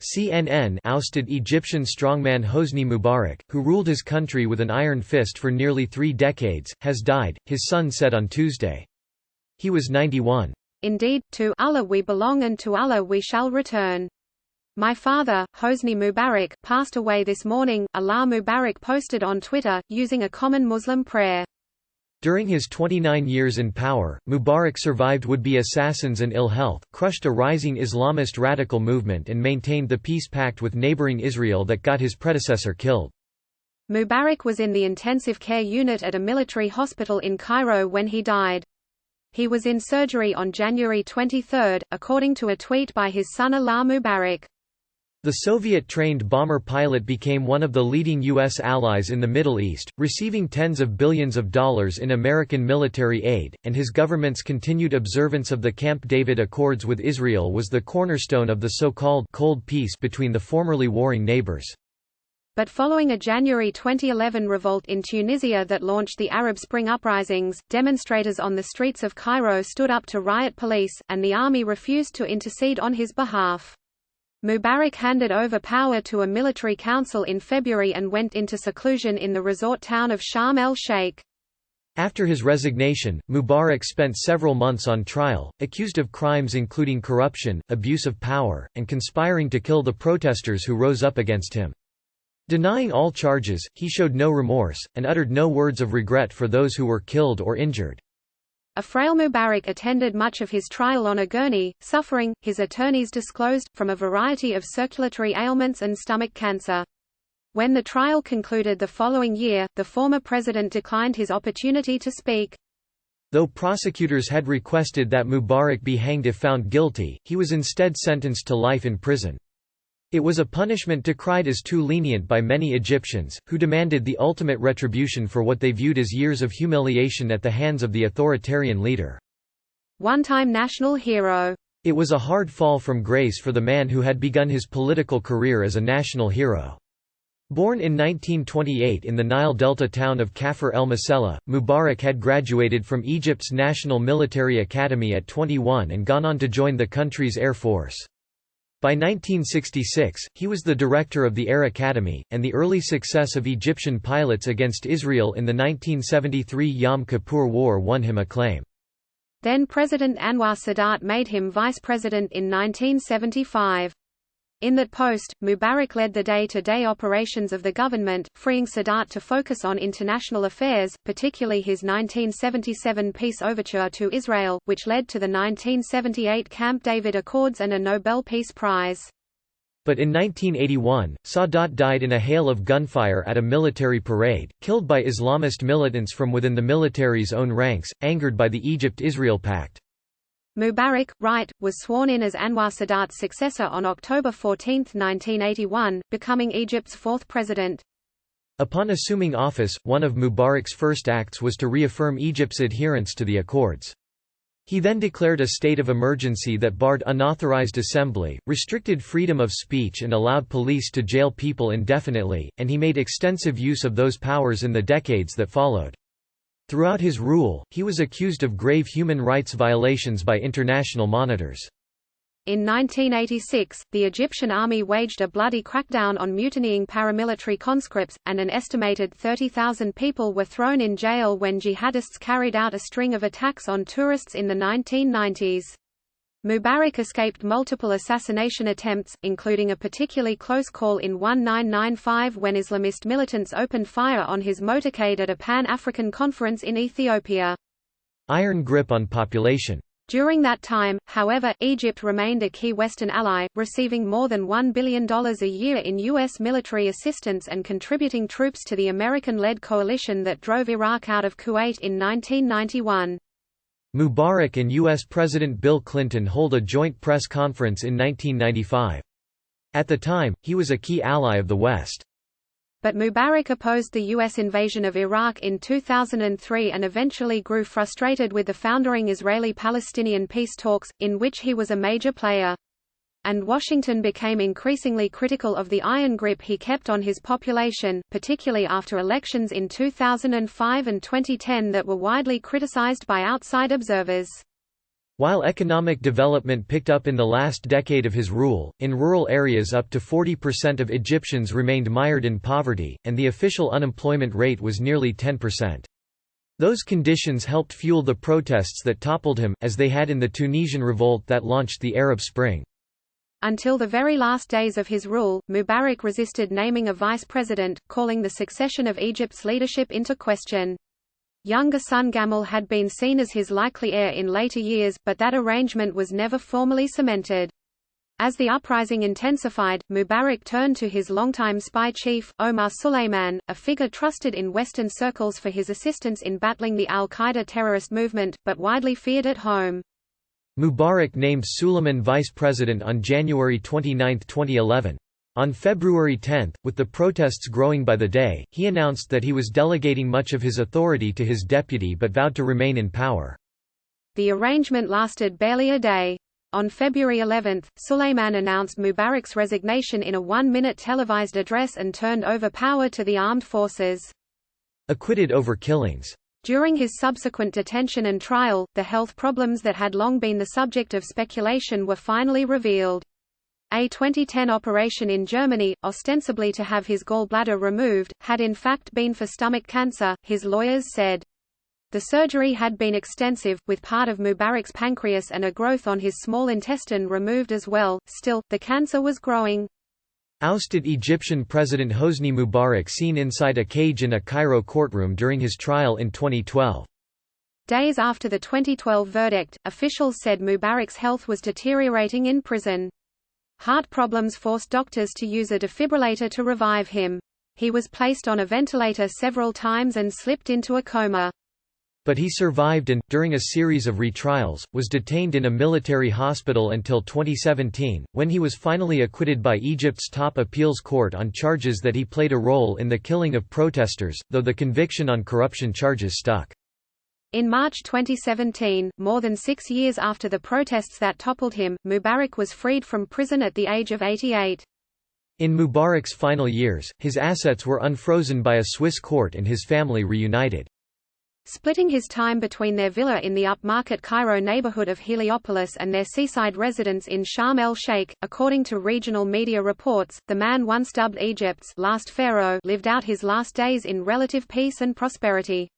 CNN ousted Egyptian strongman Hosni Mubarak, who ruled his country with an iron fist for nearly 3 decades, has died, his son said on Tuesday. He was 91. Indeed, to Allah we belong and to Allah we shall return. My father, Hosni Mubarak, passed away this morning, Allah Mubarak posted on Twitter, using a common Muslim prayer. During his 29 years in power, Mubarak survived would-be assassins and ill health, crushed a rising Islamist radical movement and maintained the peace pact with neighboring Israel that got his predecessor killed. Mubarak was in the intensive care unit at a military hospital in Cairo when he died. He was in surgery on January 23, according to a tweet by his son Allah Mubarak. The Soviet-trained bomber pilot became one of the leading U.S. allies in the Middle East, receiving tens of billions of dollars in American military aid, and his government's continued observance of the Camp David Accords with Israel was the cornerstone of the so-called «cold peace» between the formerly warring neighbors. But following a January 2011 revolt in Tunisia that launched the Arab Spring uprisings, demonstrators on the streets of Cairo stood up to riot police, and the army refused to intercede on his behalf. Mubarak handed over power to a military council in February and went into seclusion in the resort town of Sharm el-Sheikh. After his resignation, Mubarak spent several months on trial, accused of crimes including corruption, abuse of power, and conspiring to kill the protesters who rose up against him. Denying all charges, he showed no remorse, and uttered no words of regret for those who were killed or injured. A frail Mubarak attended much of his trial on a gurney, suffering, his attorneys disclosed, from a variety of circulatory ailments and stomach cancer. When the trial concluded the following year, the former president declined his opportunity to speak. Though prosecutors had requested that Mubarak be hanged if found guilty, he was instead sentenced to life in prison. It was a punishment decried as too lenient by many Egyptians, who demanded the ultimate retribution for what they viewed as years of humiliation at the hands of the authoritarian leader. One-time national hero. It was a hard fall from grace for the man who had begun his political career as a national hero. Born in 1928 in the Nile Delta town of Kafr el-Masella, Mubarak had graduated from Egypt's National Military Academy at 21 and gone on to join the country's Air Force. By 1966, he was the director of the Air Academy, and the early success of Egyptian pilots against Israel in the 1973 Yom Kippur War won him acclaim. Then President Anwar Sadat made him vice president in 1975. In that post, Mubarak led the day-to-day operations of the government, freeing Sadat to focus on international affairs, particularly his 1977 peace overture to Israel, which led to the 1978 Camp David Accords and a Nobel Peace Prize. But in 1981, Sadat died in a hail of gunfire at a military parade, killed by Islamist militants from within the military's own ranks, angered by the Egypt-Israel pact. Mubarak, right, was sworn in as Anwar Sadat's successor on October 14, 1981, becoming Egypt's fourth president. Upon assuming office, one of Mubarak's first acts was to reaffirm Egypt's adherence to the accords. He then declared a state of emergency that barred unauthorized assembly, restricted freedom of speech and allowed police to jail people indefinitely, and he made extensive use of those powers in the decades that followed. Throughout his rule, he was accused of grave human rights violations by international monitors. In 1986, the Egyptian army waged a bloody crackdown on mutinying paramilitary conscripts, and an estimated 30,000 people were thrown in jail when jihadists carried out a string of attacks on tourists in the 1990s. Mubarak escaped multiple assassination attempts, including a particularly close call in 1995 when Islamist militants opened fire on his motorcade at a Pan-African conference in Ethiopia. Iron grip on population. During that time, however, Egypt remained a key Western ally, receiving more than $1 billion a year in U.S. military assistance and contributing troops to the American-led coalition that drove Iraq out of Kuwait in 1991. Mubarak and U.S. President Bill Clinton hold a joint press conference in 1995. At the time, he was a key ally of the West. But Mubarak opposed the U.S. invasion of Iraq in 2003 and eventually grew frustrated with the foundering Israeli-Palestinian peace talks, in which he was a major player. And Washington became increasingly critical of the iron grip he kept on his population, particularly after elections in 2005 and 2010 that were widely criticized by outside observers. While economic development picked up in the last decade of his rule, in rural areas up to 40% of Egyptians remained mired in poverty, and the official unemployment rate was nearly 10%. Those conditions helped fuel the protests that toppled him, as they had in the Tunisian revolt that launched the Arab Spring. Until the very last days of his rule, Mubarak resisted naming a vice president, calling the succession of Egypt's leadership into question. Younger son Gamal had been seen as his likely heir in later years, but that arrangement was never formally cemented. As the uprising intensified, Mubarak turned to his longtime spy chief, Omar Suleiman, a figure trusted in Western circles for his assistance in battling the al-Qaeda terrorist movement, but widely feared at home. Mubarak named Suleiman vice president on January 29, 2011. On February 10, with the protests growing by the day, he announced that he was delegating much of his authority to his deputy but vowed to remain in power. The arrangement lasted barely a day. On February 11, Suleiman announced Mubarak's resignation in a one-minute televised address and turned over power to the armed forces. Acquitted over killings. During his subsequent detention and trial, the health problems that had long been the subject of speculation were finally revealed. A 2010 operation in Germany, ostensibly to have his gallbladder removed, had in fact been for stomach cancer, his lawyers said. The surgery had been extensive, with part of Mubarak's pancreas and a growth on his small intestine removed as well. Still, the cancer was growing. Ousted Egyptian President Hosni Mubarak seen inside a cage in a Cairo courtroom during his trial in 2012. Days after the 2012 verdict, officials said Mubarak's health was deteriorating in prison. Heart problems forced doctors to use a defibrillator to revive him. He was placed on a ventilator several times and slipped into a coma. But he survived and, during a series of retrials, was detained in a military hospital until 2017, when he was finally acquitted by Egypt's top appeals court on charges that he played a role in the killing of protesters, though the conviction on corruption charges stuck. In March 2017, more than 6 years after the protests that toppled him, Mubarak was freed from prison at the age of 88. In Mubarak's final years, his assets were unfrozen by a Swiss court and his family reunited. Splitting his time between their villa in the upmarket Cairo neighborhood of Heliopolis and their seaside residence in Sharm el-Sheikh, according to regional media reports, the man once dubbed Egypt's last pharaoh lived out his last days in relative peace and prosperity.